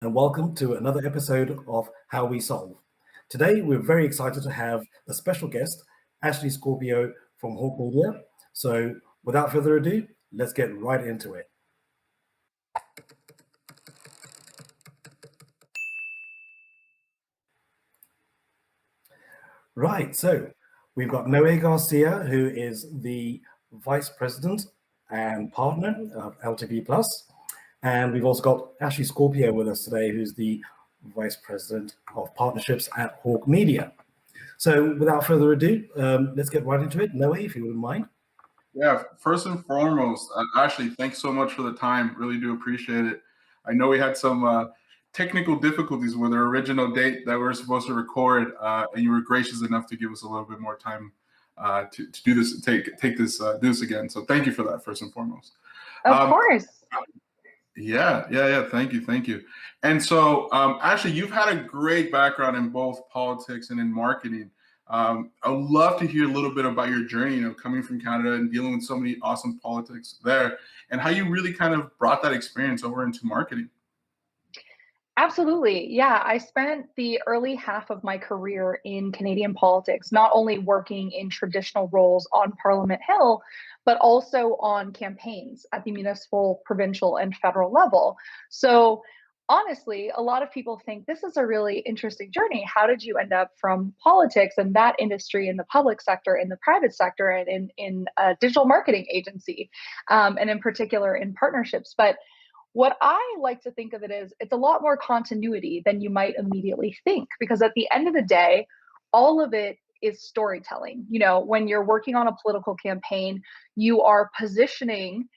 and welcome to another episode of How We Solve. Today, we're very excited to have a special guest, Ashley Scorpio from Hawke Media. So without further ado, let's get right into it. Right, so we've got Noe Garcia, who is the Vice President and Partner of LTV+. And we've also got Ashley Scorpio with us today, who's the Vice President of Partnerships at Hawke Media. So without further ado, let's get right into it. Noe, if you wouldn't mind. Yeah, first and foremost, Ashley, thanks so much for the time. Really do appreciate it. I know we had some technical difficulties with our original date that we were supposed to record, and you were gracious enough to give us a little bit more time to do this, do this again. So thank you for that, first and foremost. Of course. Yeah. Thank you. And so, Ashley, you've had a great background in both politics and in marketing. I'd love to hear a little bit about your journey, coming from Canada and dealing with so many awesome politics there, and how you really kind of brought that experience over into marketing. Absolutely. Yeah, I spent the early half of my career in Canadian politics, not only working in traditional roles on Parliament Hill, but also on campaigns at the municipal, provincial, and federal level. So honestly, a lot of people think this is a really interesting journey. How did you end up from politics and that industry in the public sector, in the private sector, and in a digital marketing agency, and in particular in partnerships? But what I like to think of it is it's a lot more continuity than you might immediately think, because at the end of the day, all of it is storytelling. When you're working on a political campaign, you are positioning,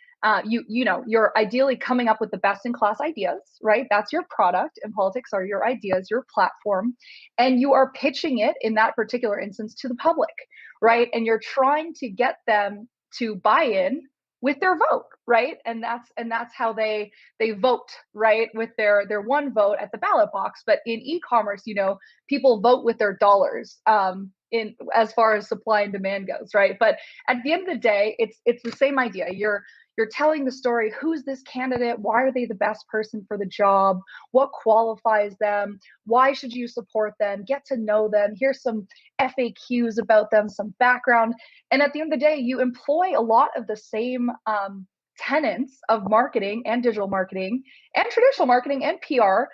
you're ideally coming up with the best in class ideas, right? That's your product, and politics are your ideas, your platform, and you are pitching it in that particular instance to the public, right? And you're trying to get them to buy in with their vote, right? And that's how they vote, right? With their one vote at the ballot box. But in e-commerce, people vote with their dollars, in as far as supply and demand goes, right? But at the end of the day, it's the same idea. You're telling the story. Who's this candidate? Why are they the best person for the job? What qualifies them? Why should you support them? Get to know them. Here's some FAQs about them, some background. And at the end of the day, you employ a lot of the same tenets of marketing and digital marketing and traditional marketing and PR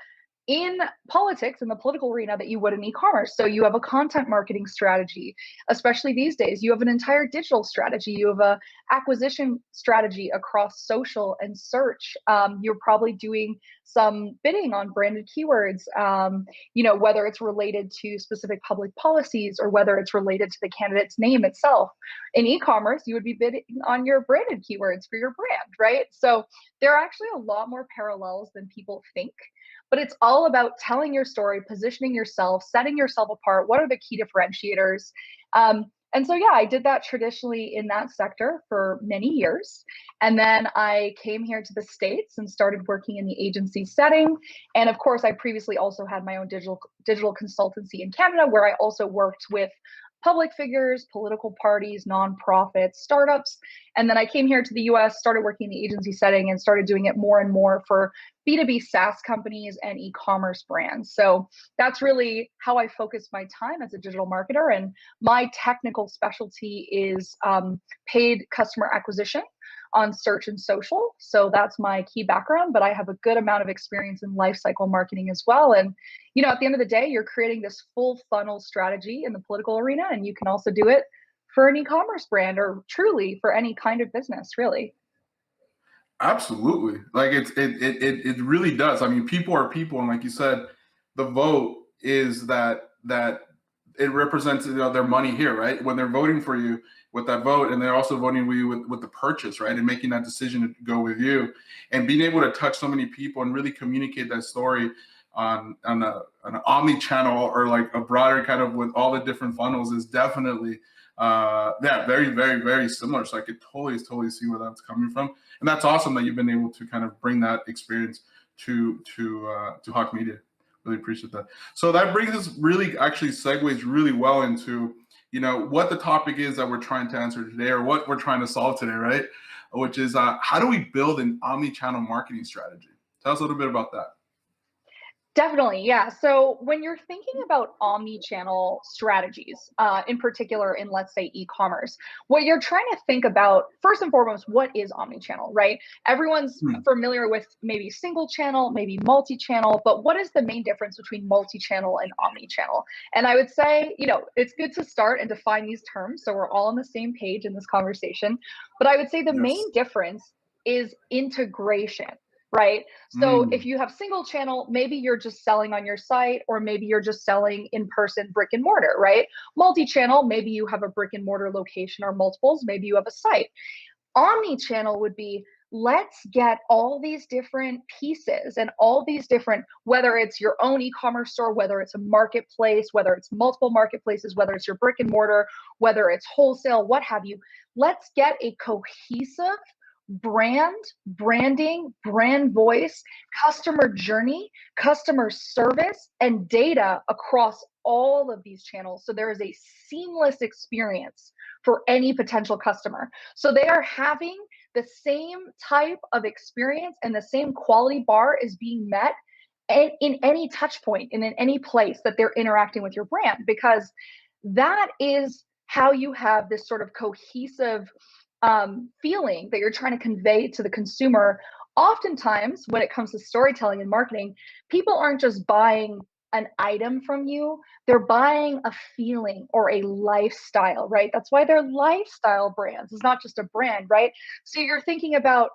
in politics, in the political arena, that you would in e-commerce. So you have a content marketing strategy, especially these days. You have an entire digital strategy. You have a acquisition strategy across social and search. You're probably doing some bidding on branded keywords, whether it's related to specific public policies or whether it's related to the candidate's name itself. In e-commerce, you would be bidding on your branded keywords for your brand, right? So there are actually a lot more parallels than people think. But it's all about telling your story, positioning yourself, setting yourself apart. What are the key differentiators? And so, yeah, I did that traditionally in that sector for many years. And then I came here to the States and started working in the agency setting. And of course, I previously also had my own digital consultancy in Canada, where I also worked with public figures, political parties, nonprofits, startups. And then I came here to the US, started working in the agency setting, and started doing it more and more for B2B SaaS companies and e-commerce brands. So that's really how I focus my time as a digital marketer. And my technical specialty is paid customer acquisition on search and social. So that's my key background, but I have a good amount of experience in lifecycle marketing as well. And, at the end of the day, you're creating this full funnel strategy in the political arena, and you can also do it for an e-commerce brand, or truly for any kind of business, really. Absolutely. Like it really does. I mean, people are people. And like you said, the vote is that it represents, their money here, right? When they're voting for you with that vote, and they're also voting with you with the purchase, right? And making that decision to go with you, and being able to touch so many people and really communicate that story on an omni-channel, or like a broader kind of, with all the different funnels, is definitely very, very, very similar. So I could totally see where that's coming from. And that's awesome that you've been able to kind of bring that experience to Hawke Media. Really appreciate that. So that brings us actually segues really well into, what the topic is that we're trying to answer today, or what we're trying to solve today, right? Which is how do we build an omni-channel marketing strategy? Tell us a little bit about that. Definitely, yeah. So when you're thinking about omni-channel strategies, in particular in, let's say, e-commerce, what you're trying to think about, first and foremost, what is omni-channel, right? Everyone's Hmm. familiar with maybe single channel, maybe multi-channel, but what is the main difference between multi-channel and omni-channel? And I would say, it's good to start and define these terms so we're all on the same page in this conversation. But I would say the Yes. main difference is integration, right? So if Mm. you have single channel, maybe you're just selling on your site, or maybe you're just selling in person, brick and mortar, right? Multi-channel, maybe you have a brick and mortar location or multiples, maybe you have a site. Omni-channel would be, let's get all these different pieces and all these different, whether it's your own e-commerce store, whether it's a marketplace, whether it's multiple marketplaces, whether it's your brick and mortar, whether it's wholesale, what have you. Let's get a cohesive branding, brand voice, customer journey, customer service, and data across all of these channels. So there is a seamless experience for any potential customer. So they are having the same type of experience and the same quality bar is being met in any touch point and in any place that they're interacting with your brand, because that is how you have this sort of cohesive feeling that you're trying to convey to the consumer. Oftentimes, when it comes to storytelling and marketing, people aren't just buying an item from you, they're buying a feeling or a lifestyle, right? That's why they're lifestyle brands. It's not just a brand, right? So you're thinking about,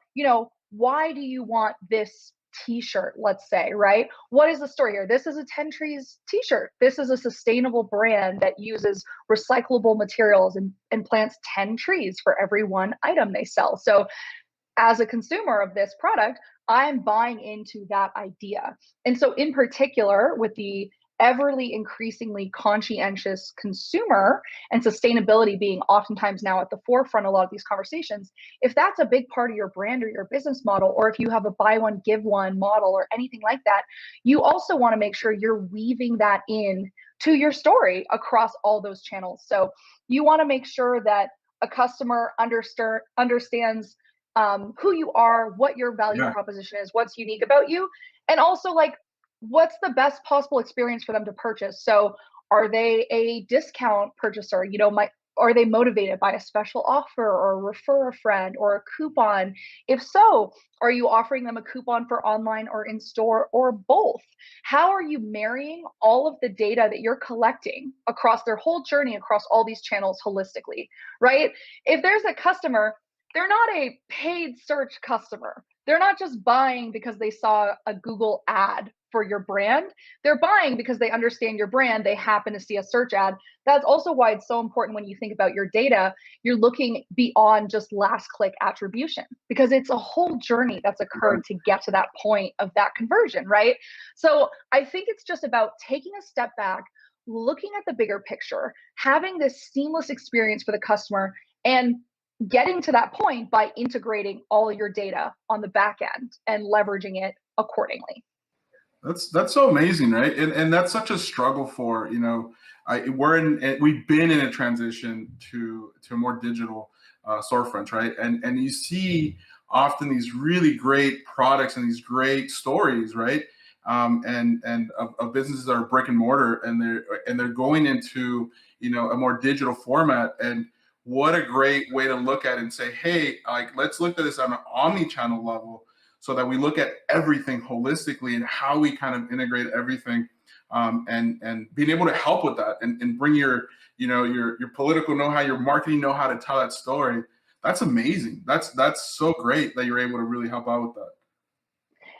why do you want this t-shirt, let's say, right? What is the story here? This is a 10 Trees t-shirt. This is a sustainable brand that uses recyclable materials and plants 10 trees for every one item they sell. So as a consumer of this product, I'm buying into that idea. And so, in particular, with the everly increasingly conscientious consumer and sustainability being oftentimes now at the forefront of a lot of these conversations, if that's a big part of your brand or your business model, or if you have a buy one, give one model or anything like that, you also want to make sure you're weaving that in to your story across all those channels. So you want to make sure that a customer understands who you are, what your value Yeah. proposition is, what's unique about you, and also like what's the best possible experience for them to purchase. So, are they a discount purchaser? Are they motivated by a special offer or refer a friend or a coupon? If so, are you offering them a coupon for online or in store or both? How are you marrying all of the data that you're collecting across their whole journey across all these channels holistically, right? If there's a customer, they're not a paid search customer. They're not just buying because they saw a Google ad for your brand. They're buying because they understand your brand. They happen to see a search ad. That's also why it's so important when you think about your data, you're looking beyond just last click attribution, because it's a whole journey that's occurred to get to that point of that conversion, right? So I think it's just about taking a step back, looking at the bigger picture, having this seamless experience for the customer, and getting to that point by integrating all your data on the back end and leveraging it accordingly. That's so amazing, right? And that's such a struggle for, we've been in a transition to more digital storefronts, right? And you see often these really great products and these great stories, right? And of businesses that are brick and mortar, and they're going into a more digital format. And what a great way to look at it and say, hey, like, let's look at this on an omni-channel level, so that we look at everything holistically and how we kind of integrate everything, and being able to help with that, and bring your political know-how, your marketing know-how to tell that story. That's amazing. That's so great that you're able to really help out with that.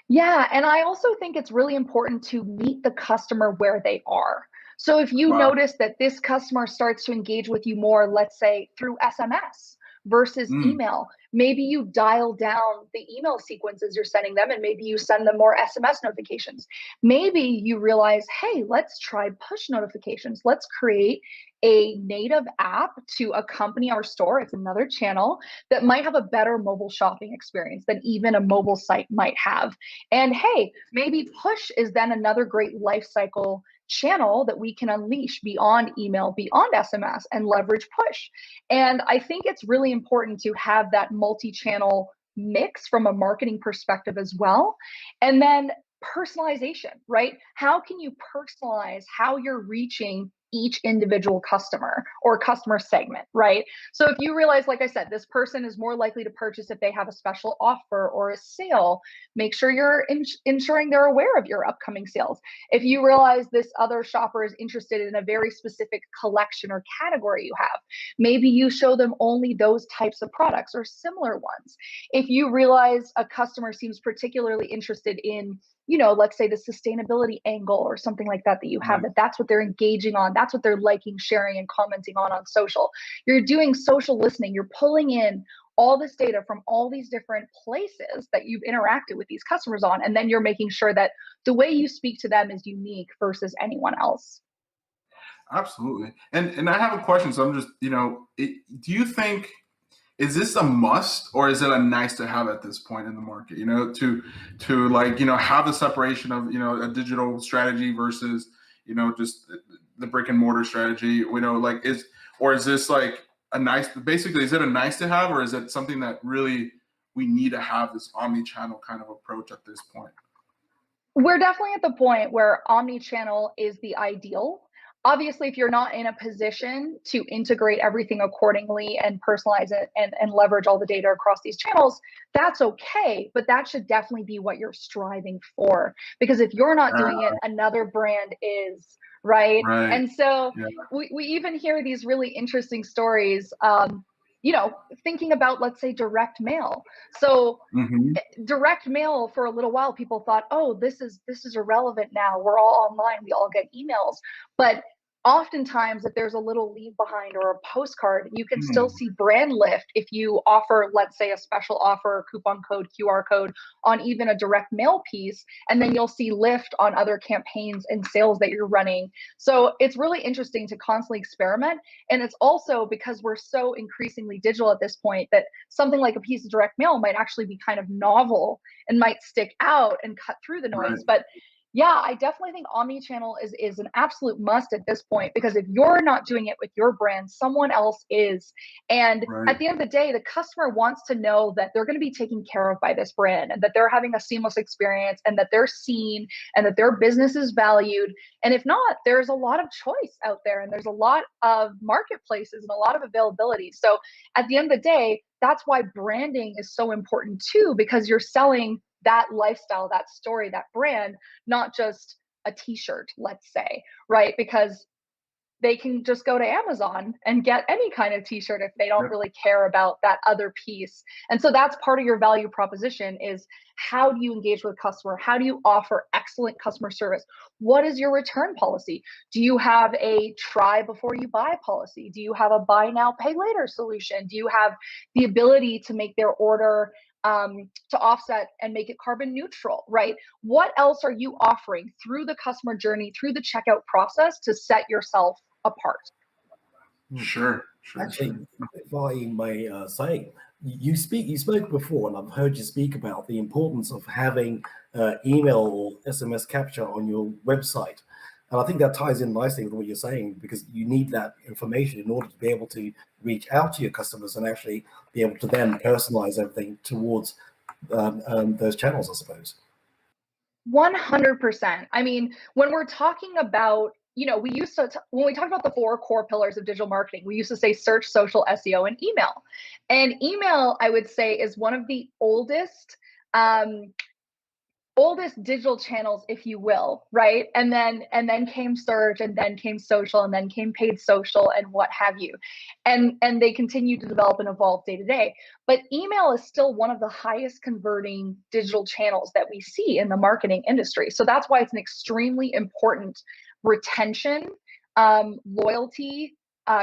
Yeah, and I also think it's really important to meet the customer where they are. So if you Wow. notice that this customer starts to engage with you more, let's say through SMS versus Mm. email, maybe you dial down the email sequences you're sending them and maybe you send them more SMS notifications. Maybe you realize, hey, let's try push notifications. Let's create a native app to accompany our store. It's another channel that might have a better mobile shopping experience than even a mobile site might have. And hey, maybe push is then another great life cycle channel that we can unleash beyond email, beyond SMS, and leverage push. And I think it's really important to have that multi-channel mix from a marketing perspective as well. And then personalization, right? How can you personalize how you're reaching each individual customer or customer segment, right? So if you realize, like I said, this person is more likely to purchase if they have a special offer or a sale, make sure you're ensuring they're aware of your upcoming sales. If you realize this other shopper is interested in a very specific collection or category you have, maybe you show them only those types of products or similar ones. If you realize a customer seems particularly interested in, let's say the sustainability angle or something like that you have, that's what they're engaging on, that's what they're liking, sharing, and commenting on social. You're doing social listening. You're pulling in all this data from all these different places that you've interacted with these customers on, and then you're making sure that the way you speak to them is unique versus anyone else. Absolutely. And I have a question. So I'm just, do you think, is this a must or is it a nice to have at this point in the market, to like, have the separation of, a digital strategy versus, just the brick and mortar strategy, like is this like basically, is it a nice to have, or is it something that really we need to have this omni-channel kind of approach at this point? We're definitely at the point where omni-channel is the ideal. Obviously, if you're not in a position to integrate everything accordingly and personalize it and leverage all the data across these channels, that's okay. But that should definitely be what you're striving for. Because if you're not doing it, another brand is, right? And so we even hear these really interesting stories, thinking about, let's say, direct mail. So direct mail, for a little while, people thought, oh, this is irrelevant now. We're all online. We all get emails. But oftentimes, if there's a little leave behind or a postcard, you can still see brand lift if you offer, let's say, a special offer, coupon code, QR code on even a direct mail piece, and then you'll see lift on other campaigns and sales that you're running. So it's really interesting to constantly experiment. And it's also because we're so increasingly digital at this point that something like a piece of direct mail might actually be kind of novel and might stick out and cut through the noise. But yeah, I definitely think omni-channel is an absolute must at this point, because if you're not doing it with your brand, someone else is. And at the end of the day, the customer wants to know that they're going to be taken care of by this brand, and that they're having a seamless experience, and that they're seen, and that their business is valued. And if not, there's a lot of choice out there, and there's a lot of marketplaces and a lot of availability. So at the end of the day, that's why branding is so important too, because you're selling that lifestyle, that story, that brand, not just a t-shirt, let's say, right? Because they can just go to Amazon and get any kind of t-shirt if they don't really care about that other piece. And so that's part of your value proposition, is how do you engage with the customer? How do you offer excellent customer service? What is your return policy? Do you have a try before you buy policy? Do you have a buy now, pay later solution? Do you have the ability to make their order to offset and make it carbon neutral, right? What else are you offering through the customer journey, through the checkout process, to set yourself apart? Sure. Actually, if I may say, you spoke before, and I've heard you speak about the importance of having email or SMS capture on your website. And I think that ties in nicely with what you're saying, because you need that information in order to be able to reach out to your customers and actually be able to then personalize everything towards those channels, I suppose. 100%. I mean, when we're talking about, we used to, when we talk about the 4 core pillars of digital marketing, we used to say search, social, SEO, and email. And email, I would say, is one of the oldest digital channels, if you will, right? And then came search, and then came social, and then came paid social, and what have you. And they continue to develop and evolve day to day. But email is still one of the highest converting digital channels that we see in the marketing industry. So that's why it's an extremely important retention, loyalty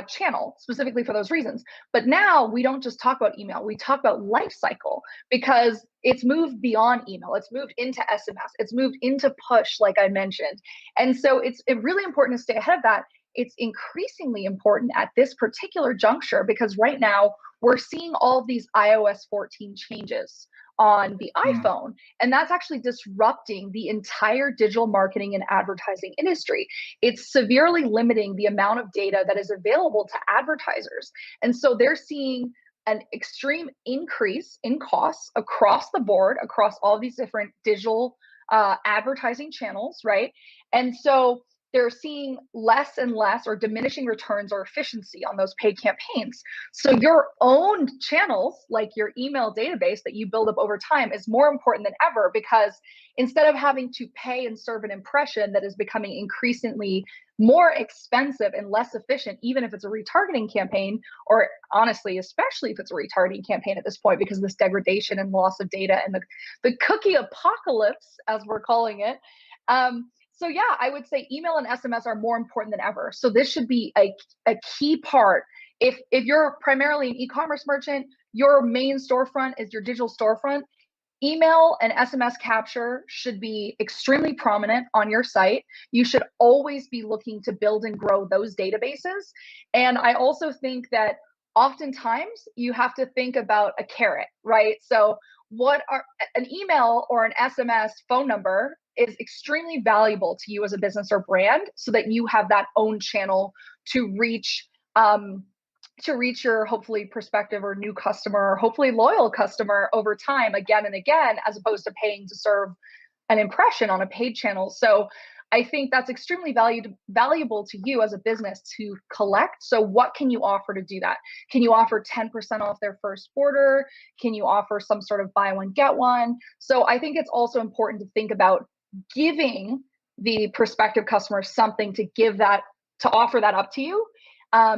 channel, specifically for those reasons. But now we don't just talk about email, we talk about life cycle, because it's moved beyond email. It's moved into SMS. It's moved into push, like I mentioned. And so it's really important to stay ahead of that. It's increasingly important at this particular juncture, because right now we're seeing all of these iOS 14 changes on the iPhone, and that's actually disrupting the entire digital marketing and advertising industry. It's severely limiting the amount of data that is available to advertisers. And so they're seeing an extreme increase in costs across the board, across all these different digital advertising channels, right? And so they're seeing less and less or diminishing returns or efficiency on those paid campaigns. So your own channels, like your email database that you build up over time, is more important than ever, because instead of having to pay and serve an impression that is becoming increasingly more expensive and less efficient, even if it's a retargeting campaign, or honestly, especially if it's a retargeting campaign at this point, because of this degradation and loss of data and the cookie apocalypse, as we're calling it. So yeah, I would say email and SMS are more important than ever. So this should be a key part. If you're primarily an e-commerce merchant, your main storefront is your digital storefront, email and SMS capture should be extremely prominent on your site. You should always be looking to build and grow those databases. And I also think that oftentimes you have to think about a carrot, right? So what are an email or an SMS phone number is extremely valuable to you as a business or brand, so that you have that own channel to reach your hopefully prospective or new customer, or hopefully loyal customer over time, again and again, as opposed to paying to serve an impression on a paid channel. So I think that's extremely valuable to you as a business to collect. So what can you offer to do that? Can you offer 10% off their first order? Can you offer some sort of buy one, get one? So I think it's also important to think about giving the prospective customer something to offer that up to you,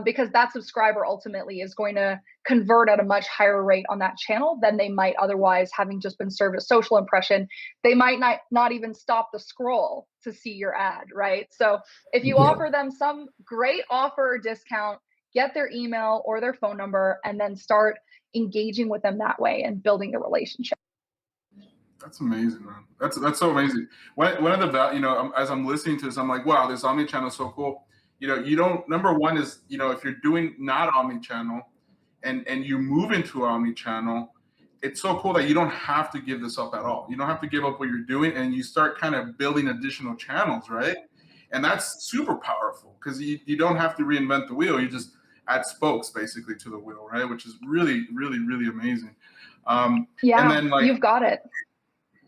because that subscriber ultimately is going to convert at a much higher rate on that channel than they might otherwise, having just been served a social impression. They might not even stop the scroll to see your ad, right? So if you offer them some great offer or discount, get their email or their phone number, and then start engaging with them that way and building the relationship. That's amazing, man. That's so amazing. One of the, as I'm listening to this, I'm like, wow, this omnichannel is so cool. You don't, number one is, if you're doing not omnichannel and you move into omnichannel, it's so cool that you don't have to give this up at all. You don't have to give up what you're doing, and you start kind of building additional channels, right? And that's super powerful, because you don't have to reinvent the wheel. You just add spokes basically to the wheel, right? Which is really, really, really amazing. Yeah, and then, you've got it.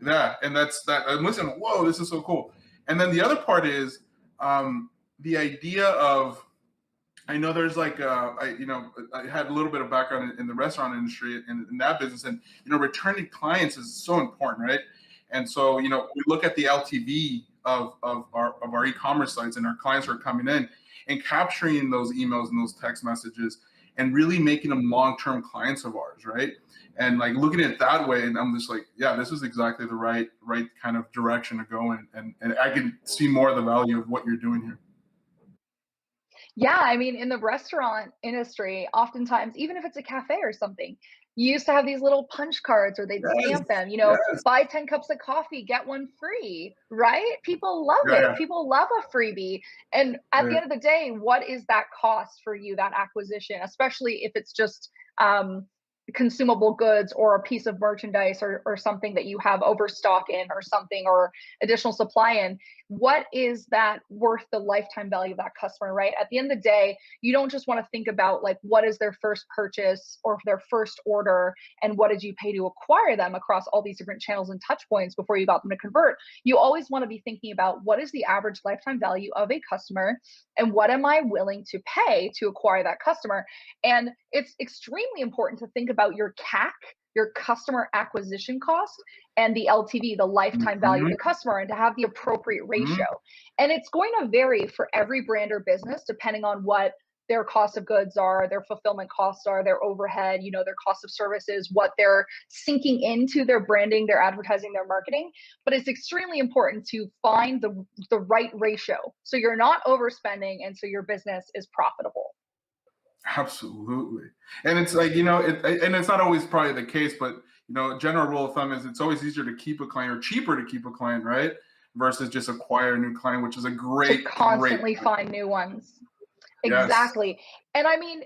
Yeah, and that's that. And listen, whoa, this is so cool. And then the other part is the idea of, I know there's I had a little bit of background in the restaurant industry and in that business, and returning clients is so important, right? And so we look at the LTV of our e-commerce sites, and our clients are coming in and capturing those emails and those text messages and really making them long-term clients of ours, right? And looking at it that way, and I'm just like, yeah, this is exactly the right kind of direction to go in, and I can see more of the value of what you're doing here. Yeah, I mean, in the restaurant industry, oftentimes, even if it's a cafe or something, you used to have these little punch cards, or they'd stamp them, Yes. buy 10 cups of coffee, get one free, right? People love it. Yeah. People love a freebie. And at the Yeah. end of the day, what is that cost for you, that acquisition, especially if it's just consumable goods or a piece of merchandise or something that you have overstock in, or something, or additional supply in? What is that worth the lifetime value of that customer, right? At the end of the day, you don't just want to think about what is their first purchase or their first order, and what did you pay to acquire them across all these different channels and touch points before you got them to convert. You always want to be thinking about, what is the average lifetime value of a customer, and what am I willing to pay to acquire that customer? And it's extremely important to think about your CAC, your customer acquisition cost, and the LTV, the lifetime value of the customer, and to have the appropriate ratio. And it's going to vary for every brand or business, depending on what their cost of goods are, their fulfillment costs are, their overhead, their cost of services, what they're sinking into their branding, their advertising, their marketing. But it's extremely important to find the right ratio, so you're not overspending, and so your business is profitable. Absolutely. And it's and it's not always probably the case, but a general rule of thumb is it's always easier to keep a client, or cheaper to keep a client, right? Versus just acquire a new client, which is a great, to constantly great find new ones. Yes. Exactly. And I mean,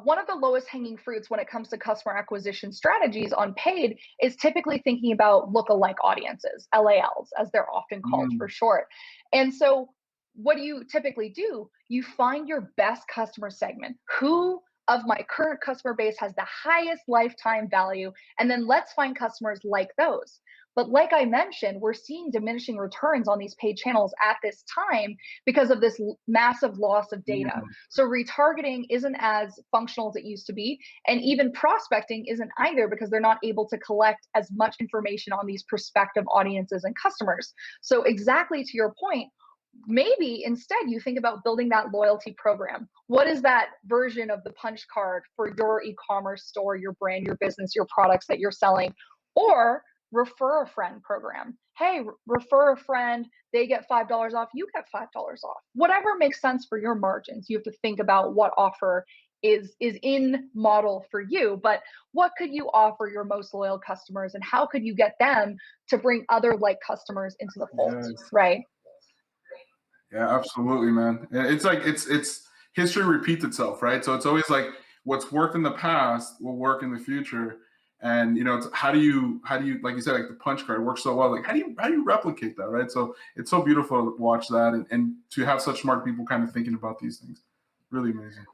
one of the lowest hanging fruits when it comes to customer acquisition strategies on paid is typically thinking about lookalike audiences, LALs, as they're often called for short. And so what do you typically do? You find your best customer segment. Who of my current customer base has the highest lifetime value, and then let's find customers like those. But like I mentioned, we're seeing diminishing returns on these paid channels at this time because of this massive loss of data. So retargeting isn't as functional as it used to be. And even prospecting isn't either, because they're not able to collect as much information on these prospective audiences and customers. So exactly to your point, maybe instead you think about building that loyalty program. What is that version of the punch card for your e-commerce store, your brand, your business, your products that you're selling? Or refer a friend program. Hey, refer a friend, they get $5 off, you get $5 off. Whatever makes sense for your margins. You have to think about what offer is in model for you, but what could you offer your most loyal customers, and how could you get them to bring other like customers into the fold, right? Yeah, absolutely, man. It's like it's history repeats itself, right? So it's always like what's worked in the past will work in the future. And it's how do you like you said, like the punch card works so well. Like how do you replicate that, right? So it's so beautiful to watch that and to have such smart people kind of thinking about these things. Really amazing.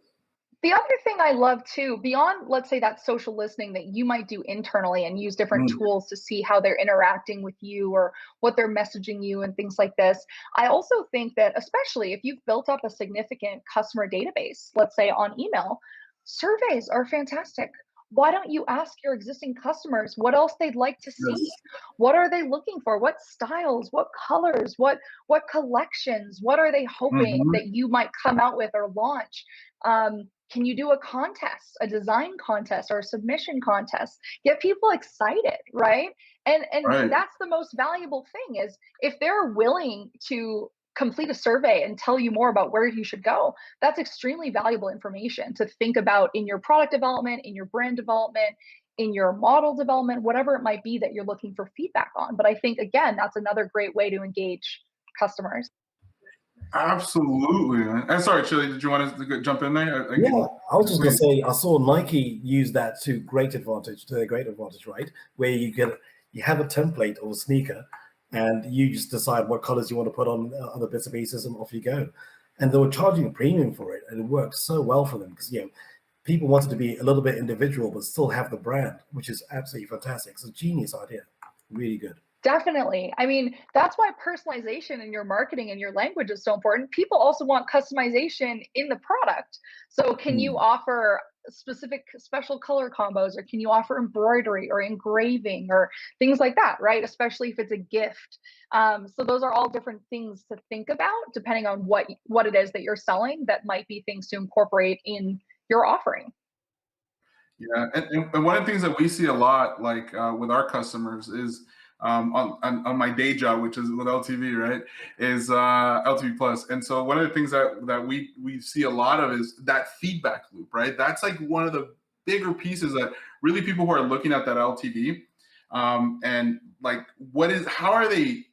The other thing I love too, beyond, let's say, that social listening that you might do internally and use different tools to see how they're interacting with you or what they're messaging you and things like this, I also think that, especially if you've built up a significant customer database, let's say on email, surveys are fantastic. Why don't you ask your existing customers what else they'd like to see? Yes. What are they looking for? What styles, what colors, what collections, what are they hoping that you might come out with or launch? Can you do a contest, a design contest or a submission contest? Get people excited, right? And Right. that's the most valuable thing, is if they're willing to complete a survey and tell you more about where you should go, that's extremely valuable information to think about in your product development, in your brand development, in your model development, whatever it might be that you're looking for feedback on. But I think, again, that's another great way to engage customers. Absolutely, man. And sorry, Chili, did you want to jump in there? Yeah, I was just going to say, I saw Nike use that to their great advantage, right? Where you have a template of a sneaker, and you just decide what colors you want to put on other bits and pieces, and off you go. And they were charging a premium for it, and it worked so well for them because people wanted to be a little bit individual but still have the brand, which is absolutely fantastic. It's a genius idea, really good. Definitely. I mean, that's why personalization in your marketing and your language is so important. People also want customization in the product. So can you offer specific special color combos, or can you offer embroidery or engraving or things like that, right? Especially if it's a gift. So those are all different things to think about depending on what it is that you're selling. That might be things to incorporate in your offering. Yeah, and one of the things that we see a lot, like with our customers, is on my day job, which is with LTV, right, is LTV Plus. And so one of the things that we see a lot of is that feedback loop, right? That's like one of the bigger pieces that really people who are looking at that LTV and like how are they,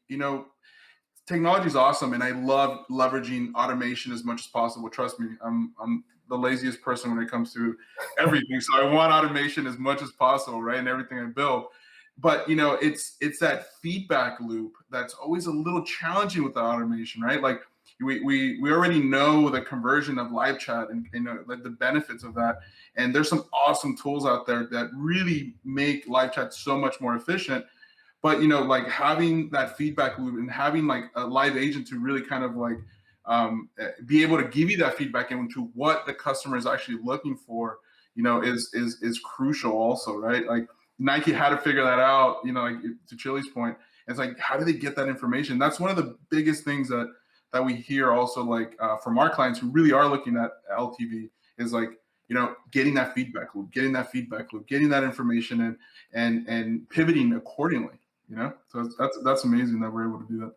technology is awesome, and I love leveraging automation as much as possible. Trust me, I'm the laziest person when it comes to everything, so I want automation as much as possible, right, in everything I build. But it's that feedback loop that's always a little challenging with the automation, right? Like we already know the conversion of live chat and like the benefits of that, and there's some awesome tools out there that really make live chat so much more efficient. But like having that feedback loop and having like a live agent to really kind of like be able to give you that feedback into what the customer is actually looking for, is crucial also, right? Like Nike had to figure that out, like to Chili's point. It's like, how do they get that information? That's one of the biggest things that we hear also, like from our clients who really are looking at LTV, is like, getting that feedback loop, getting that information and pivoting accordingly. So that's amazing that we're able to do that.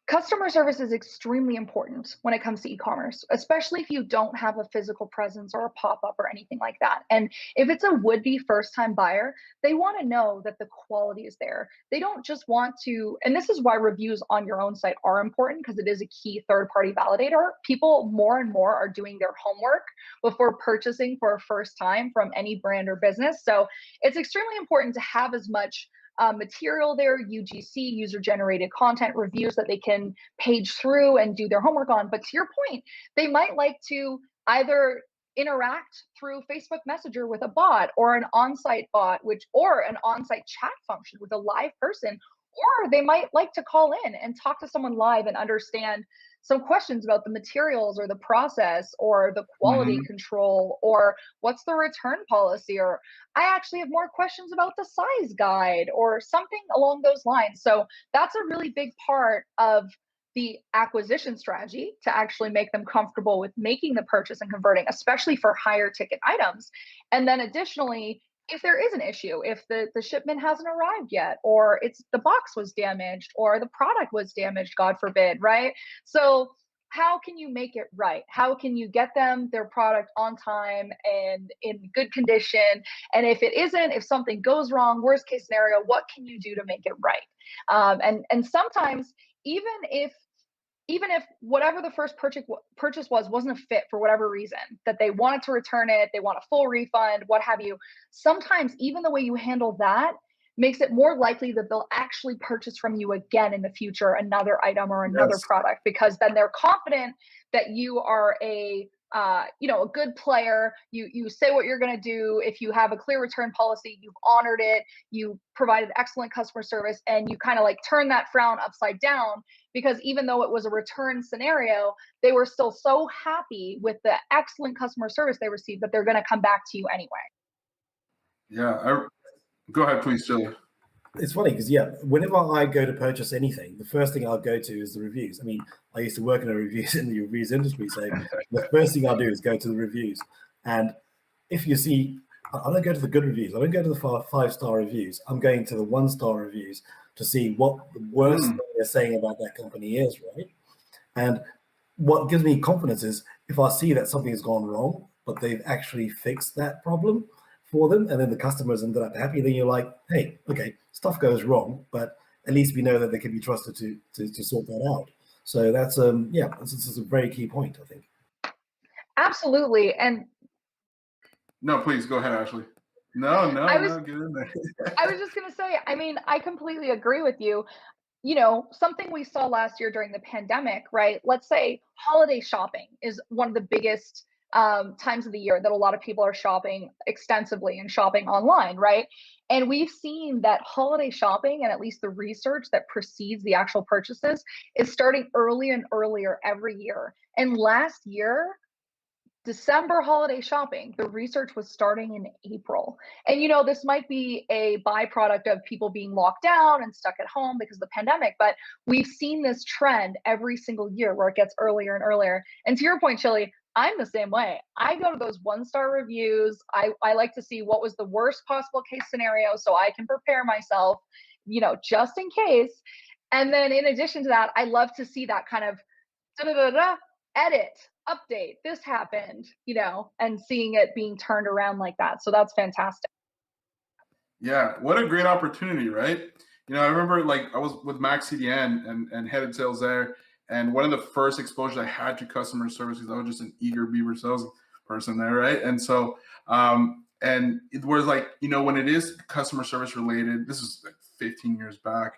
Customer service is extremely important when it comes to e-commerce, especially if you don't have a physical presence or a pop-up or anything like that. And if it's a would-be first-time buyer, they want to know that the quality is there. They don't just want to, and this is why reviews on your own site are important, because it is a key third-party validator. People more and more are doing their homework before purchasing for a first time from any brand or business. So it's extremely important to have as much material there, UGC, user-generated content, reviews that they can page through and do their homework on. But to your point, they might like to either interact through Facebook Messenger with a bot or an on-site bot, or an on-site chat function with a live person, or they might like to call in and talk to someone live and understand some questions about the materials or the process or the quality Mhm. control or what's the return policy, or I actually have more questions about the size guide or something along those lines. So that's a really big part of the acquisition strategy, to actually make them comfortable with making the purchase and converting, especially for higher ticket items. And then additionally, if there is an issue, if the shipment hasn't arrived yet, or the box was damaged, or the product was damaged, God forbid, right? So how can you make it right? How can you get them their product on time and in good condition? And if it isn't, if something goes wrong, worst case scenario, what can you do to make it right? And sometimes, even if whatever the first purchase wasn't a fit for whatever reason, that they wanted to return it, they want a full refund, what have you, sometimes even the way you handle that makes it more likely that they'll actually purchase from you again in the future, another item or another Yes. product, because then they're confident that you are a a good player. You say what you're going to do. If you have a clear return policy, you've honored it, you provided excellent customer service, and you kind of like turn that frown upside down, because even though it was a return scenario, they were still so happy with the excellent customer service they received that they're going to come back to you anyway. Yeah. Go ahead, please, Chili. It's funny because, yeah, whenever I go to purchase anything, the first thing I'll go to is the reviews. I mean, I used to work in the reviews industry, so the first thing I'll do is go to the reviews. And if you see, I don't go to the good reviews. I don't go to the five-star reviews. I'm going to the one-star reviews to see what the worst thing they're saying about that company is, right? And what gives me confidence is if I see that something has gone wrong, but they've actually fixed that problem for them, and then the customers ended up happy, then you're like, hey, okay, stuff goes wrong, but at least we know that they can be trusted to sort that out. So that's this is a very key point, I think. Absolutely. And No, please go ahead, Ashley. No, I was get in there. I was just going to say, I mean, I completely agree with you. Something we saw last year during the pandemic, right? Let's say holiday shopping is one of the biggest times of the year that a lot of people are shopping extensively and shopping online, right? And we've seen that holiday shopping, and at least the research that precedes the actual purchases, is starting early and earlier every year. And last year, December holiday shopping, the research was starting in April. And this might be a byproduct of people being locked down and stuck at home because of the pandemic, but we've seen this trend every single year where it gets earlier and earlier. And to your point, Chili, I'm the same way. I go to those one-star reviews. I like to see what was the worst possible case scenario so I can prepare myself, just in case. And then in addition to that, I love to see that kind of da-da-da-da, edit, update, this happened, and seeing it being turned around like that. So that's fantastic. Yeah, what a great opportunity, right? I remember like I was with Max CDN and headed sales there, and one of the first exposures I had to customer service, because I was just an eager beaver sales person there, right? And so, and it was like, when it is customer service related, this is like 15 years back,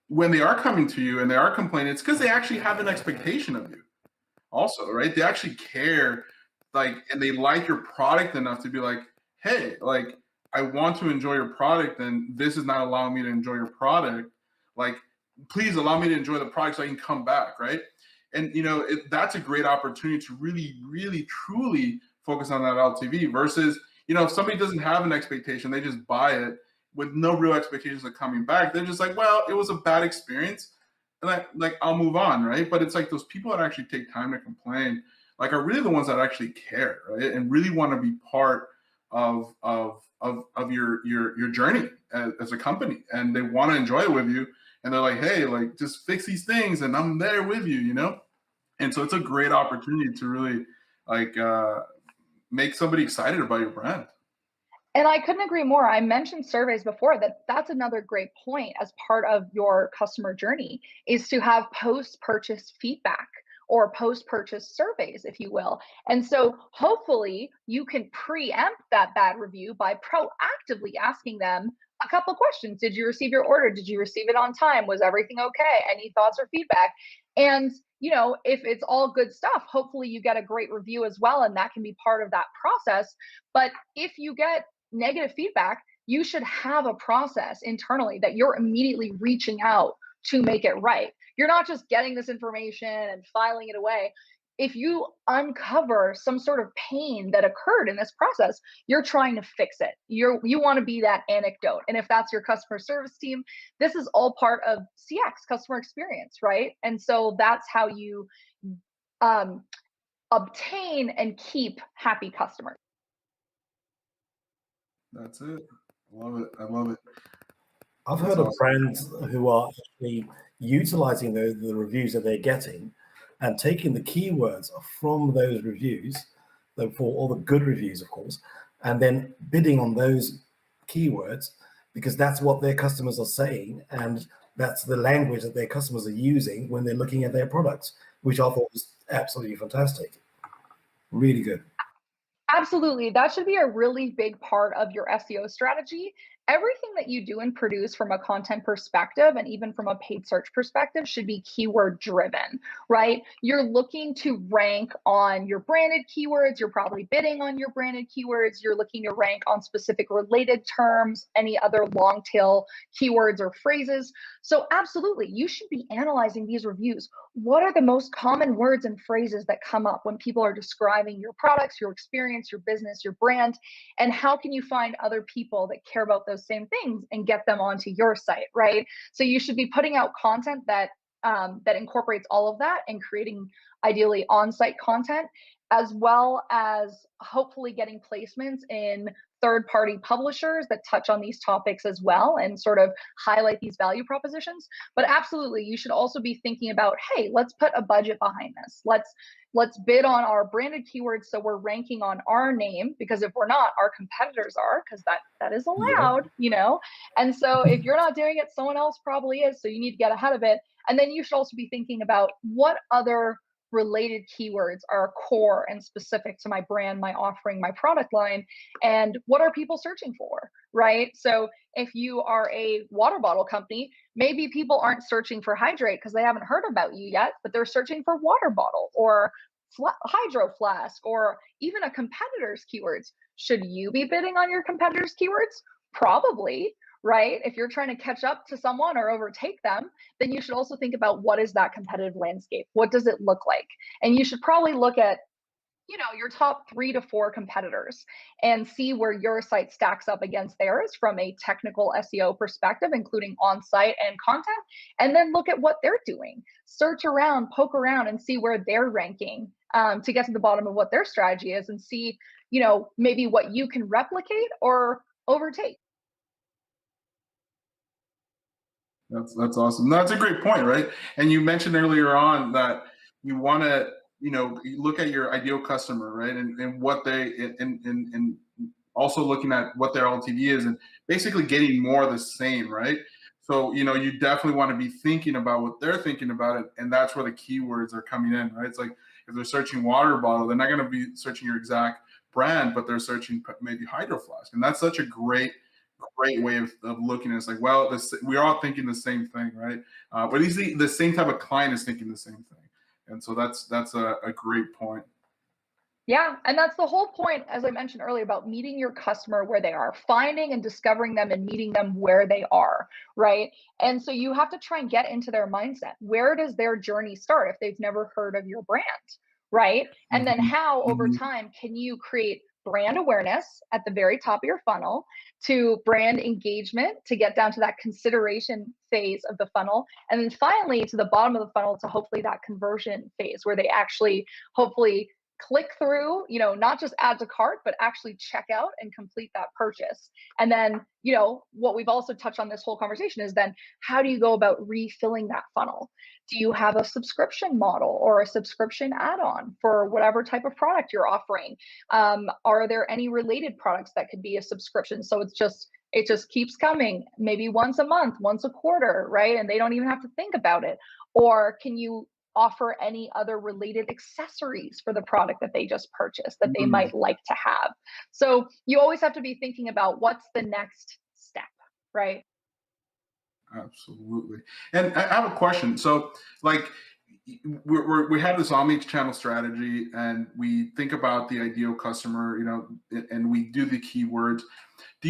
when they are coming to you and they are complaining, it's because they actually have an expectation of you also, right? They actually care, like, and they like your product enough to be like, hey, like, I want to enjoy your product, and this is not allowing me to enjoy your product. Like, please allow me to enjoy the product so I can come back, right? And that's a great opportunity to really, really, truly focus on that LTV versus, if somebody doesn't have an expectation, they just buy it with no real expectations of coming back. They're just like, well, it was a bad experience, and I'll move on, right? But it's like those people that actually take time to complain, like, are really the ones that actually care, right? And really want to be part of your journey as a company, and they want to enjoy it with you. And they're like, hey, like, just fix these things, and I'm there with you, And so it's a great opportunity to really make somebody excited about your brand. And I couldn't agree more. I mentioned surveys before. That's another great point as part of your customer journey, is to have post-purchase feedback or post-purchase surveys, if you will. And so hopefully you can preempt that bad review by proactively asking them a couple questions. Did you receive your order? Did you receive it on time? Was everything okay? Any thoughts or feedback? And if it's all good stuff, hopefully you get a great review as well, and that can be part of that process. But if you get negative feedback, you should have a process internally that you're immediately reaching out to make it right. You're not just getting this information and filing it away. If you uncover some sort of pain that occurred in this process, you're trying to fix it. You want to be that anecdote. And if that's your customer service team, this is all part of CX, customer experience, right? And so that's how you obtain and keep happy customers. That's it. I love it. I love it. I've heard of brands who are actually utilizing the reviews that they're getting and taking the keywords from those reviews, for all the good reviews, of course, and then bidding on those keywords because that's what their customers are saying, and that's the language that their customers are using when they're looking at their products, which I thought was absolutely fantastic. Really good. Absolutely. That should be a really big part of your SEO strategy. Everything that you do and produce from a content perspective and even from a paid search perspective should be keyword driven, right? You're looking to rank on your branded keywords. You're probably bidding on your branded keywords. You're looking to rank on specific related terms, any other long tail keywords or phrases. So absolutely, you should be analyzing these reviews. What are the most common words and phrases that come up when people are describing your products, your experience, your business, your brand, and how can you find other people that care about those same things and get them onto your site, right? So you should be putting out content that that incorporates all of that and creating ideally on-site content, as well as hopefully getting placements in third-party publishers that touch on these topics as well and sort of highlight these value propositions. But absolutely, you should also be thinking about, hey, let's put a budget behind this. Let's bid on our branded keywords so we're ranking on our name, because if we're not, our competitors are, because that is allowed, And so if you're not doing it, someone else probably is. So you need to get ahead of it. And then you should also be thinking about what other related keywords are core and specific to my brand, my offering, my product line, and what are people searching for, right? So if you are a water bottle company, maybe people aren't searching for hydrate because they haven't heard about you yet, but they're searching for water bottle or hydro flask or even a competitor's keywords. Should you be bidding on your competitor's keywords? Probably, right? If you're trying to catch up to someone or overtake them, then you should also think about what is that competitive landscape? What does it look like? And you should probably look at your top 3 to 4 competitors and see where your site stacks up against theirs from a technical SEO perspective, including on-site and content, and then look at what they're doing. Search around, poke around, and see where they're ranking to get to the bottom of what their strategy is and see, maybe what you can replicate or overtake. That's awesome. That's a great point, right? And you mentioned earlier on that you want to, you look at your ideal customer, right? And what they and also looking at what their LTV is and basically getting more of the same, right? So, you definitely want to be thinking about what they're thinking about it. And that's where the keywords are coming in, right? It's like if they're searching water bottle, they're not going to be searching your exact brand, but they're searching maybe hydro flask. And that's such a great way of looking at it. It's like, well, we're all thinking the same thing, right? But at least the same type of client is thinking the same thing. And so that's a great point. Yeah, and that's the whole point, as I mentioned earlier, about meeting your customer where they are, finding and discovering them and meeting them where they are, right? And so you have to try and get into their mindset. Where does their journey start if they've never heard of your brand, right? And then how over time can you create brand awareness at the very top of your funnel to brand engagement to get down to that consideration phase of the funnel, and then finally to the bottom of the funnel to hopefully that conversion phase where they actually hopefully click through, not just add to cart, but actually check out and complete that purchase. And then, what we've also touched on this whole conversation is then how do you go about refilling that funnel? Do you have a subscription model or a subscription add-on for whatever type of product you're offering? Are there any related products that could be a subscription? So it just keeps coming, maybe once a month, once a quarter, right? And they don't even have to think about it. Or can you offer any other related accessories for the product that they just purchased that they might like to have? So you always have to be thinking about what's the next step, right? Absolutely. And I have a question. So, like, we have this omni-channel strategy, and we think about the ideal customer, and we do the keywords. Do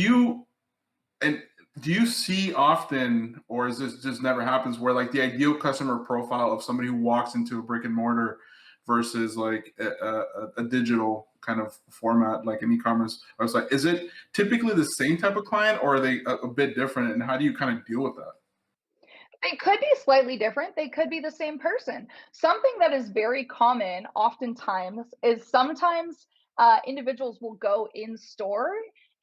you see often, or is this just never happens, where like the ideal customer profile of somebody who walks into a brick and mortar versus like a digital kind of format, like an e-commerce website, is it typically the same type of client, or are they a bit different? And how do you kind of deal with that? They could be slightly different. They could be the same person. Something that is very common oftentimes is sometimes individuals will go in store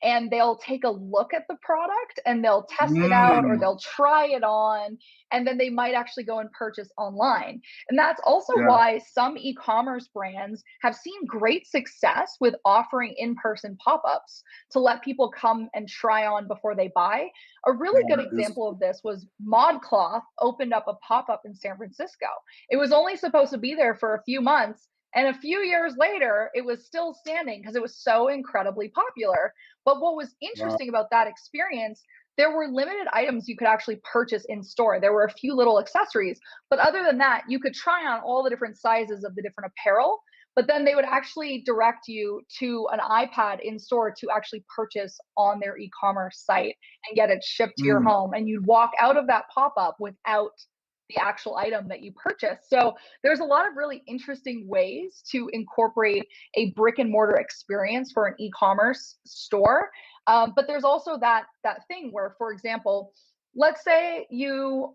and they'll take a look at the product and they'll test it out or Mm, they'll try it on, and then they might actually go and purchase online. And that's also yeah, why some e-commerce brands have seen great success with offering in-person pop-ups to let people come and try on before they buy. A really good that is example of this was ModCloth opened up a pop-up in San Francisco. It was only supposed to be there for a few months, and a few years later, it was still standing because it was so incredibly popular. But what was wow. interesting about that experience, there were limited items you could actually purchase in store. There were a few little accessories, but other than that, you could try on all the different sizes of the different apparel. But then they would actually direct you to an iPad in store to actually purchase on their e-commerce site and get it shipped to your Mm, home. And you'd walk out of that pop-up without the actual item that you purchased. So there's a lot of really interesting ways to incorporate a brick and mortar experience for an e-commerce store. But there's also that thing where, for example, let's say you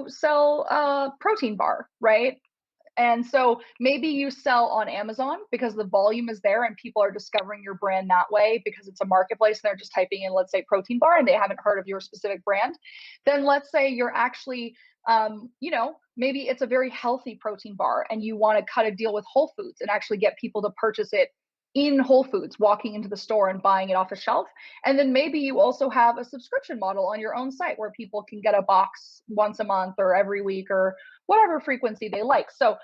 sell a protein bar, right? And so maybe you sell on Amazon because the volume is there and people are discovering your brand that way because it's a marketplace and they're just typing in, let's say, protein bar, and they haven't heard of your specific brand. Then let's say you're actually, maybe it's a very healthy protein bar and you want to cut a deal with Whole Foods and actually get people to purchase it in Whole Foods, walking into the store and buying it off a shelf. And then maybe you also have a subscription model on your own site where people can get a box once a month or every week or whatever frequency they like. So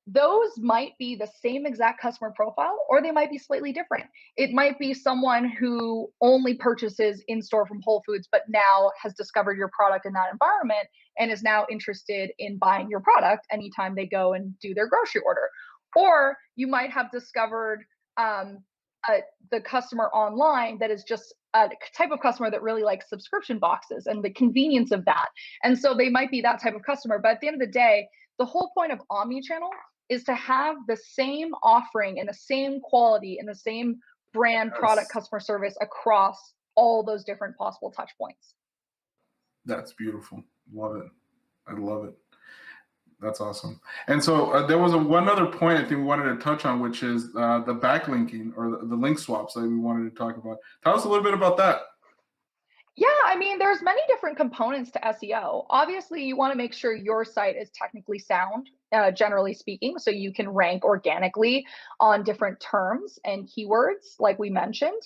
those might be the same exact customer profile, or they might be slightly different. It might be someone who only purchases in store from Whole Foods, but now has discovered your product in that environment and is now interested in buying your product anytime they go and do their grocery order. Or you might have discovered um, the customer online that is just a type of customer that really likes subscription boxes and the convenience of that. And so they might be that type of customer. But at the end of the day, the whole point of omnichannel is to have the same offering and the same quality and the same brand, product, Yes, customer service across all those different possible touch points. that's beautiful. Love it. I love it. That's awesome. And so there was one other point I think we wanted to touch on, which is the backlinking, or the link swaps that we wanted to talk about. Tell us a little bit about that. Yeah, I mean, there's many different components to SEO. Obviously, you want to make sure your site is technically sound, generally speaking, so you can rank organically on different terms and keywords, like we mentioned.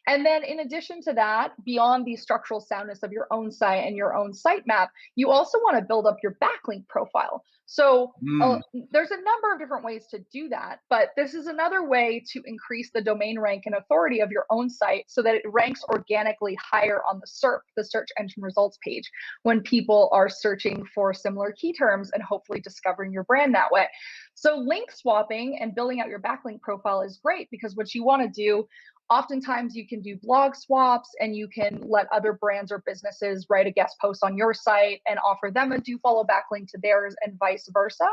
And then, in addition to that, beyond the structural soundness of your own site and your own sitemap, you also want to build up your backlink profile. So Mm, there's a number of different ways to do that, but this is another way to increase the domain rank and authority of your own site so that it ranks organically higher on the SERP, the search engine results page, when people are searching for similar key terms and hopefully discovering your brand that way. So link swapping and building out your backlink profile is great, because what you want to do, oftentimes you can do blog swaps and you can let other brands or businesses write a guest post on your site and offer them a do follow backlink to theirs and vice versa.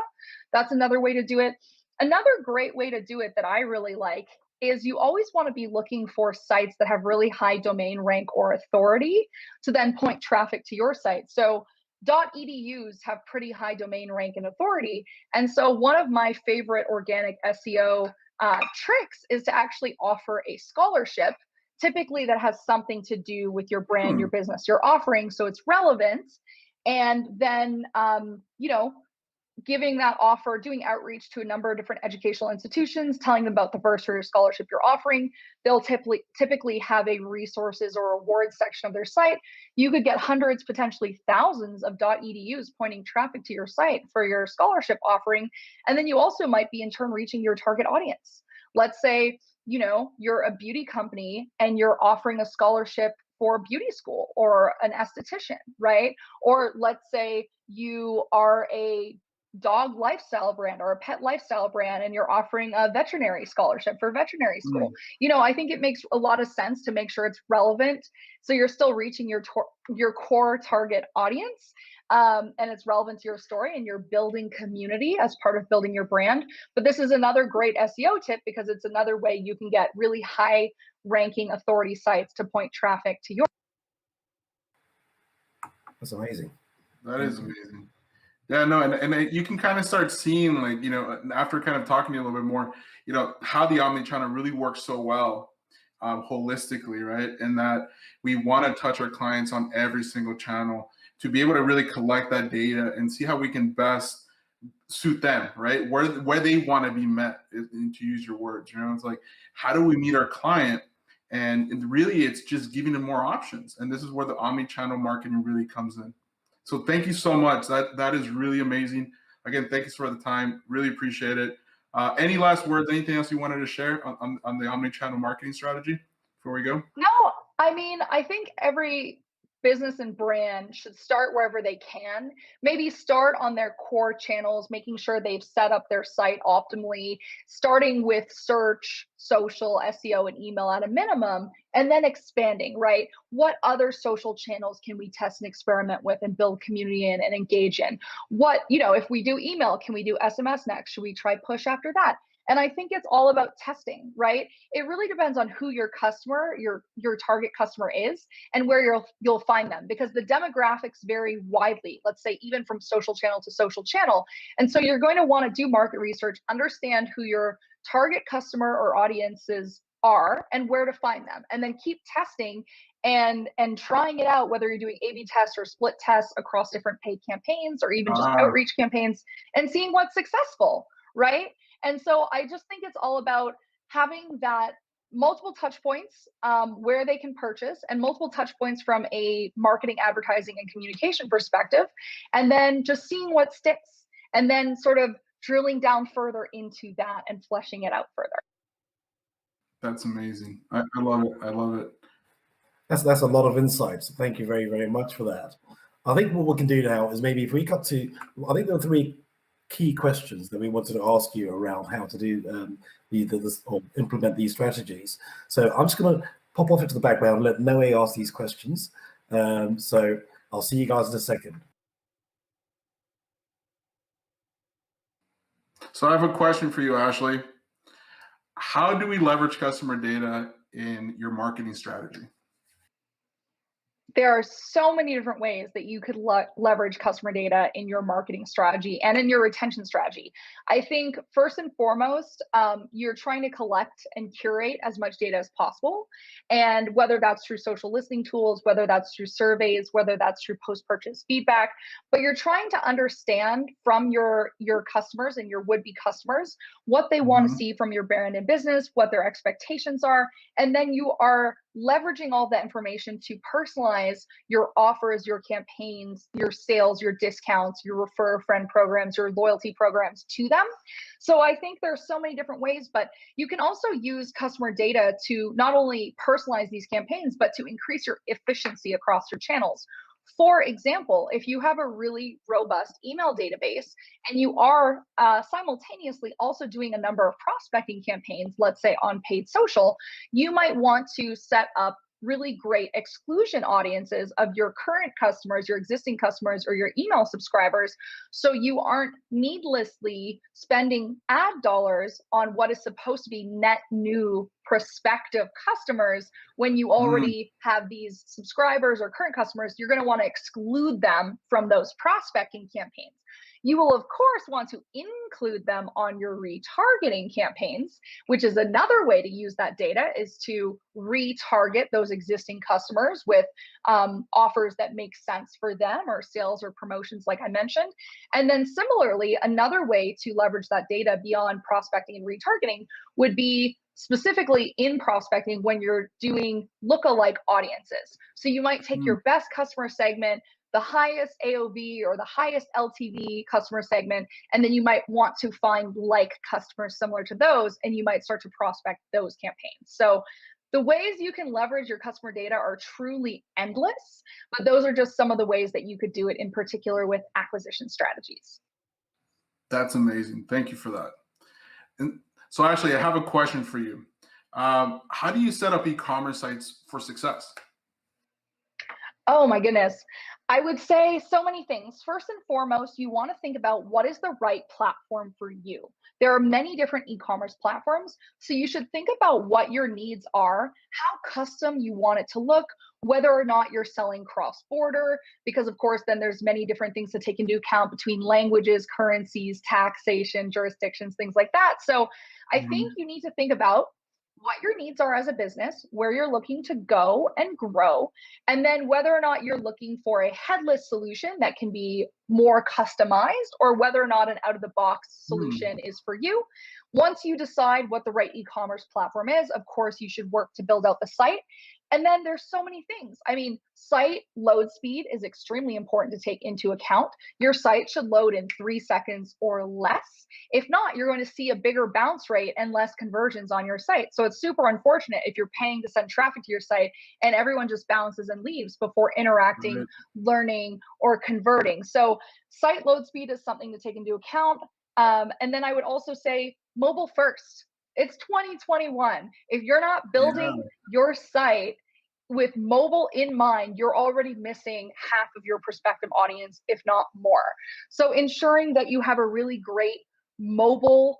That's another way to do it. Another great way to do it that I really like is you always want to be looking for sites that have really high domain rank or authority to then point traffic to your site. So .edus have pretty high domain rank and authority. And so one of my favorite organic SEO tricks is to actually offer a scholarship, typically that has something to do with your brand, your mm, business, your offering, so it's relevant. And then, giving that offer, doing outreach to a number of different educational institutions, telling them about the bursary or scholarship you're offering. They'll typically have a resources or awards section of their site. You could get hundreds, potentially thousands of .edus pointing traffic to your site for your scholarship offering. And then you also might be in turn reaching your target audience. Let's say, you're a beauty company and you're offering a scholarship for beauty school or an esthetician, right? Or let's say you are a dog lifestyle brand or a pet lifestyle brand and you're offering a veterinary scholarship for veterinary school. I think it makes a lot of sense to make sure it's relevant. So you're still reaching your core target audience, and it's relevant to your story, and you're building community as part of building your brand. But this is another great SEO tip because it's another way you can get really high ranking authority sites to point traffic to your. That's amazing. That is amazing. Yeah, no, and you can kind of start seeing, like, after kind of talking to you a little bit more, how the omnichannel really works so well holistically, right? And that we want to touch our clients on every single channel to be able to really collect that data and see how we can best suit them, right? Where they want to be met, and to use your words, it's like, how do we meet our client? And really, it's just giving them more options. And this is where the omnichannel marketing really comes in. So thank you so much. That is really amazing. Again, thank you for the time. Really appreciate it. Any last words? Anything else you wanted to share on the omnichannel marketing strategy before we go? No, I mean, I think every business and brand should start wherever they can. Maybe start on their core channels, making sure they've set up their site optimally, starting with search, social, SEO, and email at a minimum, and then expanding, right? What other social channels can we test and experiment with and build community in and engage in? If we do email, can we do SMS next? Should we try push after that? And I think it's all about testing, right? It really depends on who your customer, your target customer is, and where you'll find them, because the demographics vary widely, let's say even from social channel to social channel. And so you're going to want to do market research, understand who your target customer or audiences are and where to find them, and then keep testing and trying it out, whether you're doing A/B tests or split tests across different paid campaigns or even just outreach campaigns, and seeing what's successful, right? And so I just think it's all about having that multiple touch points where they can purchase, and multiple touch points from a marketing, advertising, and communication perspective, and then just seeing what sticks, and then sort of drilling down further into that and fleshing it out further. That's amazing. I love it. I love it. That's a lot of insights. Thank you very, very much for that. I think what we can do now is maybe if we cut to, I think there are 3 key questions that we wanted to ask you around how to do or implement these strategies. So I'm just going to pop off into the background, let Noe ask these questions. So I'll see you guys in a second. So I have a question for you, Ashley. How do we leverage customer data in your marketing strategy? There are so many different ways that you could leverage customer data in your marketing strategy and in your retention strategy. I think first and foremost, you're trying to collect and curate as much data as possible. And whether that's through social listening tools, whether that's through surveys, whether that's through post-purchase feedback, but you're trying to understand from your customers and your would-be customers what they want to see from your brand and business, what their expectations are. And then you are leveraging all that information to personalize your offers, your campaigns, your sales, your discounts, your refer a friend programs, your loyalty programs to them. So I think there's so many different ways, but you can also use customer data to not only personalize these campaigns, but to increase your efficiency across your channels. For example, if you have a really robust email database and you are simultaneously also doing a number of prospecting campaigns, let's say on paid social, you might want to set up really great exclusion audiences of your current customers, your existing customers, or your email subscribers, so you aren't needlessly spending ad dollars on what is supposed to be net new prospective customers. When you already have these subscribers or current customers, you're going to want to exclude them from those prospecting campaigns. You will, of course, want to include them on your retargeting campaigns, which is another way to use that data, is to retarget those existing customers with offers that make sense for them, or sales or promotions like I mentioned. And then similarly, another way to leverage that data beyond prospecting and retargeting would be specifically in prospecting when you're doing lookalike audiences. So you might take your best customer segment, the highest AOV or the highest LTV customer segment, and then you might want to find like customers similar to those, and you might start to prospect those campaigns. So the ways you can leverage your customer data are truly endless, but those are just some of the ways that you could do it, in particular with acquisition strategies. That's amazing. Thank you for that. And so Ashley, I have a question for you. How do you set up e-commerce sites for success? Oh my goodness. I would say so many things. First and foremost, you want to think about what is the right platform for you. There are many different e-commerce platforms, so you should think about what your needs are, how custom you want it to look, whether or not you're selling cross-border, because of course, then there's many different things to take into account between languages, currencies, taxation, jurisdictions, things like that. So I think you need to think about what your needs are as a business, where you're looking to go and grow, and then whether or not you're looking for a headless solution that can be more customized or whether or not an out-of-the-box solution is for you. Once you decide what the right e-commerce platform is, of course, you should work to build out the site. And then there's so many things. I mean, site load speed is extremely important to take into account. Your site should load in 3 seconds or less. If not, you're going to see a bigger bounce rate and less conversions on your site. So it's super unfortunate if you're paying to send traffic to your site and everyone just bounces and leaves before interacting, learning, or converting. So site load speed is something to take into account. And then I would also say mobile first. It's 2021. If you're not building your site with mobile in mind, you're already missing half of your prospective audience, if not more. So ensuring that you have a really great mobile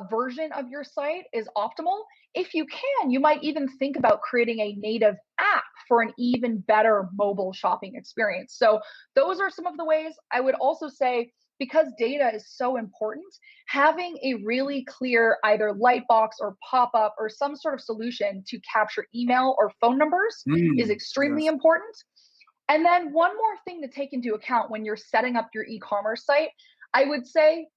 version of your site is optimal. If you can, you might even think about creating a native app for an even better mobile shopping experience. So those are some of the ways. I would also say, because data is so important, having a really clear either lightbox or pop-up or some sort of solution to capture email or phone numbers is extremely important. And then one more thing to take into account when you're setting up your e-commerce site, I would say,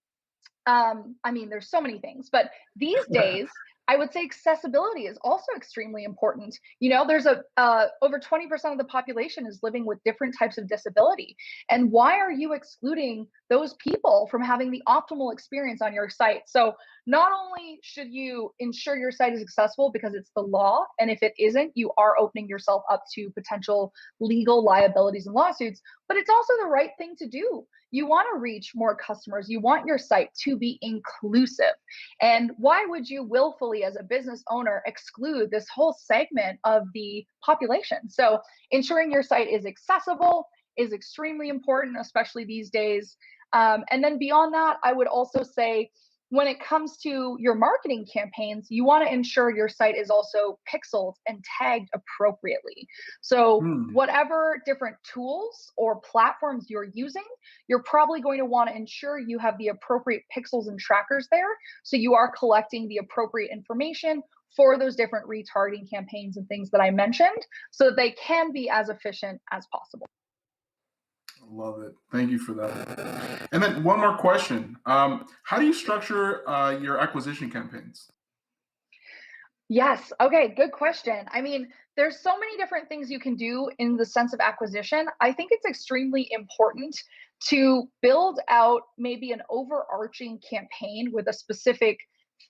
I mean, there's so many things, but these days, I would say accessibility is also extremely important. You know, there's over 20% of the population is living with different types of disability. And why are you excluding those people from having the optimal experience on your site? So not only should you ensure your site is accessible because it's the law, and if it isn't, you are opening yourself up to potential legal liabilities and lawsuits, but it's also the right thing to do. You want to reach more customers. You want your site to be inclusive. And why would you willfully, as a business owner, exclude this whole segment of the population? So ensuring your site is accessible is extremely important, especially these days. And then beyond that, I would also say, when it comes to your marketing campaigns, you want to ensure your site is also pixeled and tagged appropriately. So whatever different tools or platforms you're using, you're probably going to want to ensure you have the appropriate pixels and trackers there, so you are collecting the appropriate information for those different retargeting campaigns and things that I mentioned, so that they can be as efficient as possible. Love it. Thank you for that. And then one more question. How do you structure your acquisition campaigns? Yes. Okay. Good question. I mean, there's so many different things you can do in the sense of acquisition. I think it's extremely important to build out maybe an overarching campaign with a specific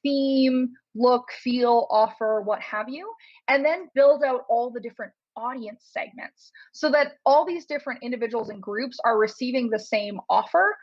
theme, look, feel, offer, what have you, and then build out all the different audience segments so that all these different individuals and groups are receiving the same offer,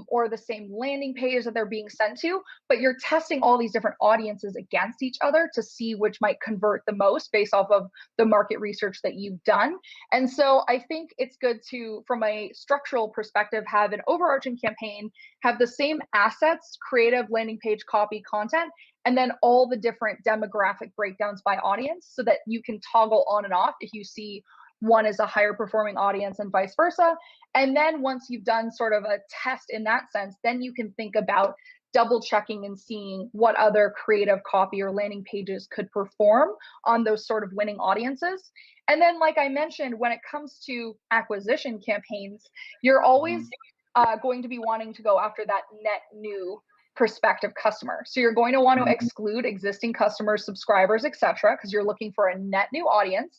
or the same landing page that they're being sent to, but you're testing all these different audiences against each other to see which might convert the most based off of the market research that you've done. And so I think it's good to, from a structural perspective, have an overarching campaign, have the same assets, creative, landing page, copy, content, and then all the different demographic breakdowns by audience so that you can toggle on and off if you see one is a higher performing audience and vice versa. And then once you've done sort of a test in that sense, then you can think about double checking and seeing what other creative copy or landing pages could perform on those sort of winning audiences. And then, like I mentioned, when it comes to acquisition campaigns, you're always going to be wanting to go after that net new prospective customer. So you're going to want to exclude existing customers, subscribers, etc., because you're looking for a net new audience.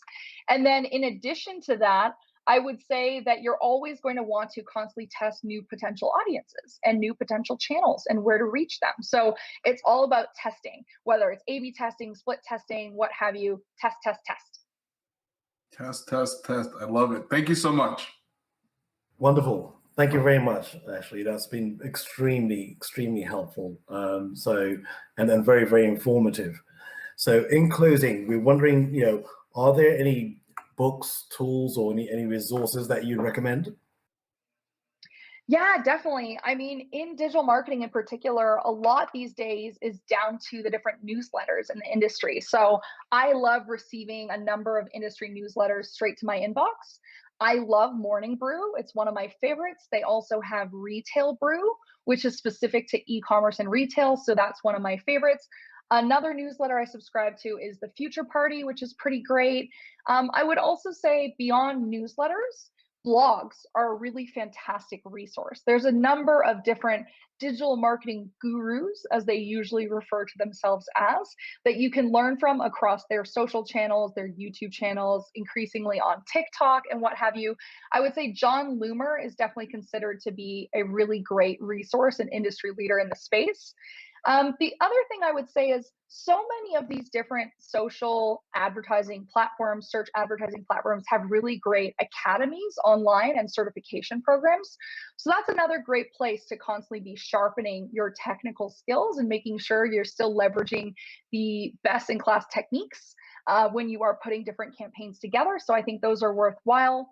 And then in addition to that, I would say that you're always going to want to constantly test new potential audiences and new potential channels and where to reach them. So it's all about testing, whether it's A/B testing, split testing, what have you. Test, test, test. Test, test, test. I love it. Thank you so much. Wonderful. Thank you very much, Ashley. That's been extremely, extremely helpful. And then very, very informative. So in closing, we're wondering, are there any books, tools, or any resources that you recommend? Yeah, definitely. I mean, in digital marketing in particular, a lot these days is down to the different newsletters in the industry. So I love receiving a number of industry newsletters straight to my inbox. I love Morning Brew. It's one of my favorites. They also have Retail Brew, which is specific to e-commerce and retail. So that's one of my favorites. Another newsletter I subscribe to is the Future Party, which is pretty great. I would also say beyond newsletters, blogs are a really fantastic resource. There's a number of different digital marketing gurus, as they usually refer to themselves as, that you can learn from across their social channels, their YouTube channels, increasingly on TikTok and what have you. I would say John Loomer is definitely considered to be a really great resource and industry leader in the space. The other thing I would say is so many of these different social advertising platforms, search advertising platforms have really great academies online and certification programs. So that's another great place to constantly be sharpening your technical skills and making sure you're still leveraging the best in class techniques when you are putting different campaigns together. So I think those are worthwhile.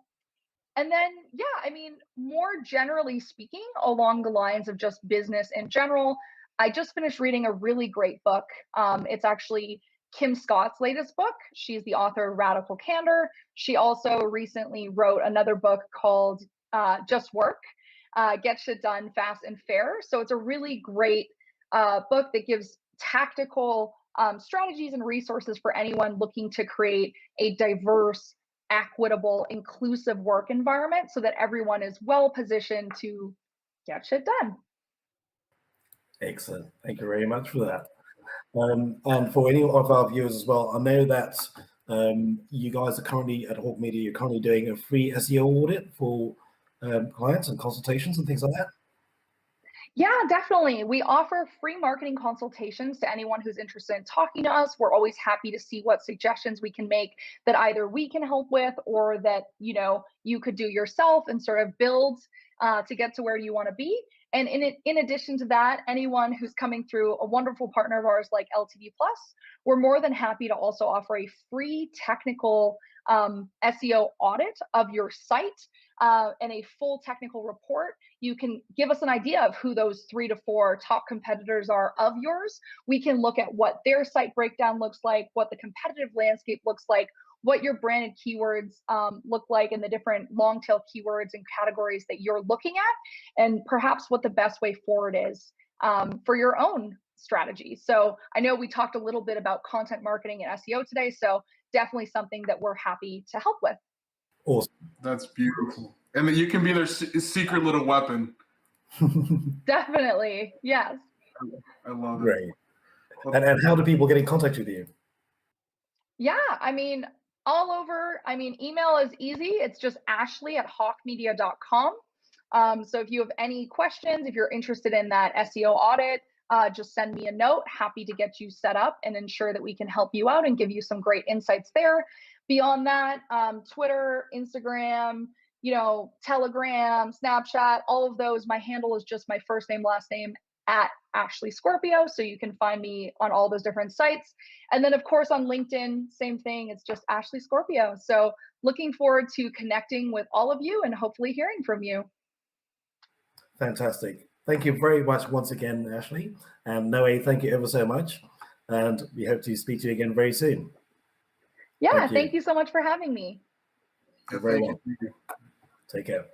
And then, yeah, I mean, more generally speaking, along the lines of just business in general, I just finished reading a really great book. It's actually Kim Scott's latest book. She's the author of Radical Candor. She also recently wrote another book called Just Work, Get Shit Done Fast and Fair. So it's a really great book that gives tactical strategies and resources for anyone looking to create a diverse, equitable, inclusive work environment so that everyone is well positioned to get shit done. Excellent. Thank you very much for that. And for any of our viewers as well, I know that you guys are currently at Hawke Media, you're currently doing a free SEO audit for clients and consultations and things like that. Yeah, definitely. We offer free marketing consultations to anyone who's interested in talking to us. We're always happy to see what suggestions we can make that either we can help with or that you could do yourself and sort of build to get to where you want to be. And in addition to that, anyone who's coming through a wonderful partner of ours like LTV Plus, we're more than happy to also offer a free technical SEO audit of your site and a full technical report. You can give us an idea of who those 3 to 4 top competitors are of yours. We can look at what their site breakdown looks like, what the competitive landscape looks like, what your branded keywords look like, and the different long tail keywords and categories that you're looking at, and perhaps what the best way forward is for your own strategy. So I know we talked a little bit about content marketing and SEO today, so definitely something that we're happy to help with. Awesome. That's beautiful. And then you can be their secret little weapon. Definitely. Yes. I love it. Great. And how do people get in contact with you? Yeah, I mean, all over. I mean, email is easy. It's just ashley@hawkemedia.com. So if you have any questions, if you're interested in that SEO audit, just send me a note. Happy to get you set up and ensure that we can help you out and give you some great insights there. Beyond that, Twitter, Instagram, Telegram, Snapchat, all of those. My handle is just my first name, last name at Ashley Scorpio. So you can find me on all those different sites. And then, of course, on LinkedIn, same thing. It's just Ashley Scorpio. So looking forward to connecting with all of you and hopefully hearing from you. Fantastic. Thank you very much once again, Ashley. And Noe, thank you ever so much. And we hope to speak to you again very soon. Yeah, thank you so much for having me. You're very welcome. Take care.